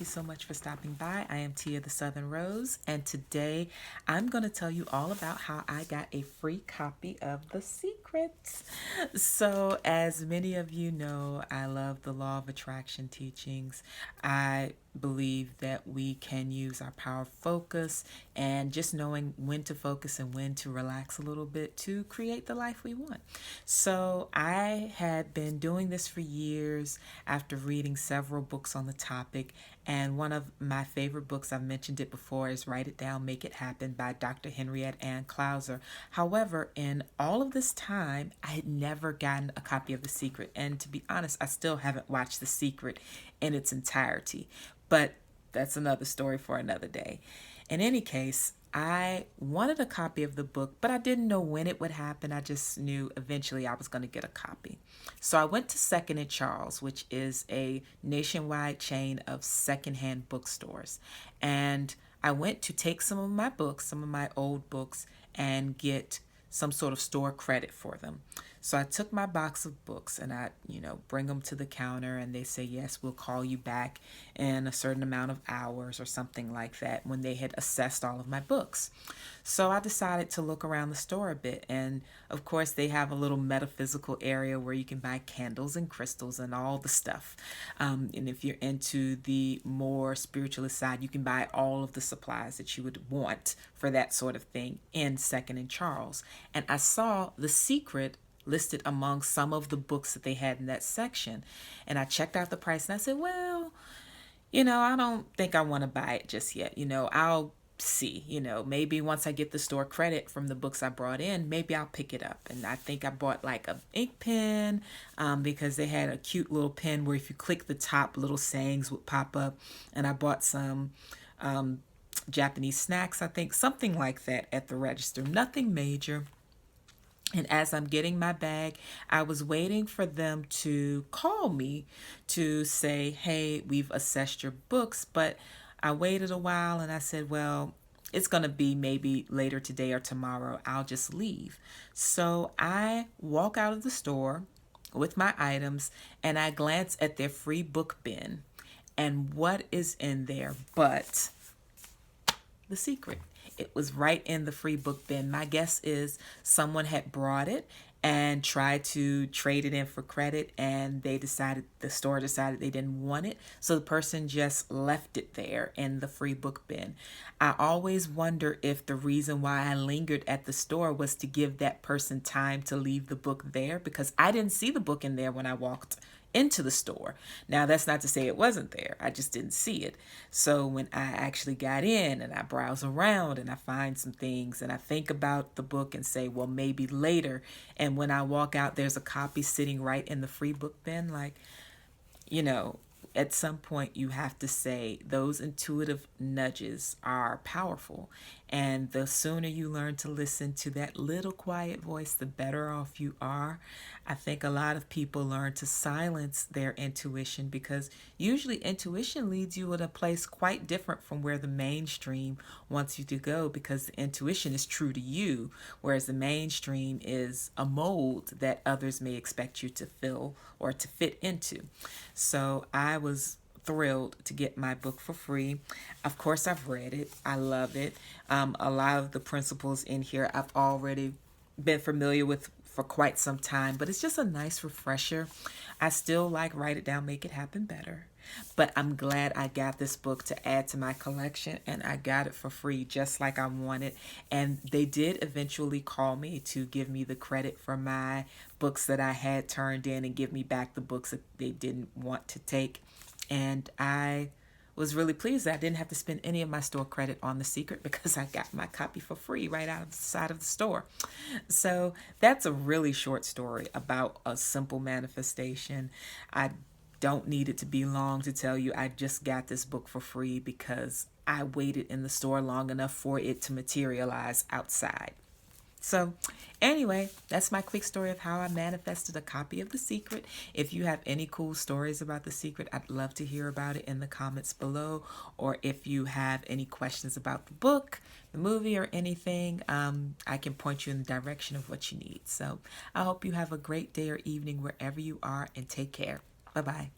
you so much for stopping by. I am Tia the Southern Rose, and today I'm going to tell you all about how I got a free copy of The Secret. So, as many of you know, I love the law of attraction teachings. I believe that we can use our power of focus and just knowing when to focus and when to relax a little bit to create the life we want. So I had been doing this for years after reading several books on the topic, and one of my favorite books, I've mentioned it before, is Write It Down, Make It Happen by Dr. Henriette Ann Clouser. However, in all of this time, I had never gotten a copy of The Secret, and to be honest, I still haven't watched The Secret in its entirety. But that's another story for another day. In any case, I wanted a copy of the book, but I didn't know when it would happen. I just knew eventually I was going to get a copy. So I went to Second and Charles, which is a nationwide chain of secondhand bookstores. And I went to take some of my books, some of my old books, and get some sort of store credit for them. So I took my box of books and I, bring them to the counter, and they say, yes, we'll call you back in a certain amount of hours or something like that, when they had assessed all of my books. So I decided to look around the store a bit. And of course, they have a little metaphysical area where you can buy candles and crystals and all the stuff. And if you're into the more spiritualist side, you can buy all of the supplies that you would want for that sort of thing in Second and Charles. And I saw The Secret listed among some of the books that they had in that section. And I checked out the price and I said, well, I don't think I want to buy it just yet. I'll see, maybe once I get the store credit from the books I brought in, maybe I'll pick it up. And I think I bought like a ink pen because they had a cute little pen where if you click the top, little sayings would pop up. And I bought some Japanese snacks, I think, something like that at the register. Nothing major. And as I'm getting my bag, I was waiting for them to call me to say, hey, we've assessed your books. But I waited a while and I said, well, it's going to be maybe later today or tomorrow. I'll just leave. So I walk out of the store with my items and I glance at their free book bin. And what is in there but The Secret? It was right in the free book bin. My guess is someone had brought it and tried to trade it in for credit, and the store decided they didn't want it. So the person just left it there in the free book bin. I always wonder if the reason why I lingered at the store was to give that person time to leave the book there, because I didn't see the book in there when I walked into the store. Now, that's not to say it wasn't there. I just didn't see it. So when I actually got in and I browse around and I find some things and I think about the book and say, well, maybe later. And when I walk out, there's a copy sitting right in the free book bin. Like, at some point you have to say those intuitive nudges are powerful. And the sooner you learn to listen to that little quiet voice, the better off you are. I think a lot of people learn to silence their intuition because usually intuition leads you in a place quite different from where the mainstream wants you to go, because the intuition is true to you, whereas the mainstream is a mold that others may expect you to fill or to fit into. So I was thrilled to get my book for free. Of course, I've read it. I love it. A lot of the principles in here I've already been familiar with for quite some time, but it's just a nice refresher. I still like Write It Down, Make It Happen better. But I'm glad I got this book to add to my collection, and I got it for free just like I wanted. And they did eventually call me to give me the credit for my books that I had turned in and give me back the books that they didn't want to take. And I was really pleased that I didn't have to spend any of my store credit on The Secret because I got my copy for free right out of the side of the store. So that's a really short story about a simple manifestation. I don't need it to be long to tell you I just got this book for free because I waited in the store long enough for it to materialize outside. So anyway, that's my quick story of how I manifested a copy of The Secret. If you have any cool stories about The Secret, I'd love to hear about it in the comments below. Or if you have any questions about the book, the movie, or anything, I can point you in the direction of what you need. So I hope you have a great day or evening wherever you are, and take care. Bye-bye.